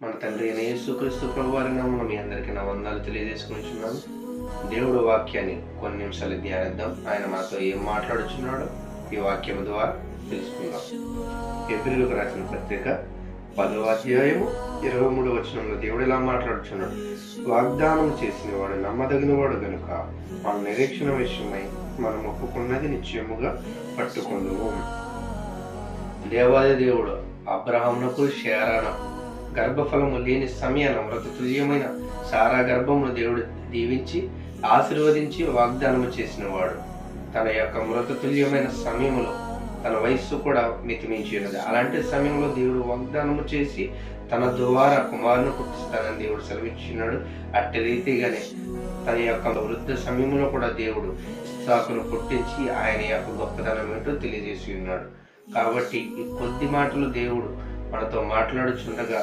మన తండ్రి అయిన యేసుక్రీస్తు ప్రభువారి నామమున మీ అందరికీ నా వందనాలు తెలియజేసుకుంటున్నాను. దేవుడు వాక్యాన్ని కొన్ని నిమిషాలు ధ్యానిద్దాం. ఆయన మనతో ఏం మాట్లాడుచున్నాడో ఈ వాక్యం ద్వారా తెలుసుకుందాం. హెబ్రీయులకు రాసిన పత్రిక 10వ అధ్యాయము 23వ వచనంలో దేవుడు ఇలా మాట్లాడుచున్నాడు. వాగ్దానం చేసిన వాడు నమ్మదగిన వాడు గనుక మన నిరీక్షణ విషయమై మనం ఒప్పుకున్నది నిశ్చయముగా పట్టుకొందుము. దేవాది దేవుడు అబ్రహామునకు శారాను గర్భఫలము లేని సమయాన మృతతుల్యమైన సారా గర్భమును దేవుడు దీవించి ఆశీర్వదించి వాగ్దానము చేసిన వాడు. తన యొక్క మృతతుల్యమైన సమయంలో తన వయస్సు కూడా మితిమించి ఉన్నది. అలాంటి సమయంలో దేవుడు వాగ్దానము చేసి తన ద్వారా కుమారుని పుట్టిస్తానని దేవుడు సెలవిచ్చినాడు. అట్టి రీతిగానే తన యొక్క వృద్ధ సమయంలో కూడా దేవుడు ఇస్సాకును పుట్టించి ఆయన యొక్క గొప్పతనం ఏంటో తెలియజేసి ఉన్నాడు. కాబట్టి ఈ కొద్ది మాటలు దేవుడు మనతో మాట్లాడుచుండగా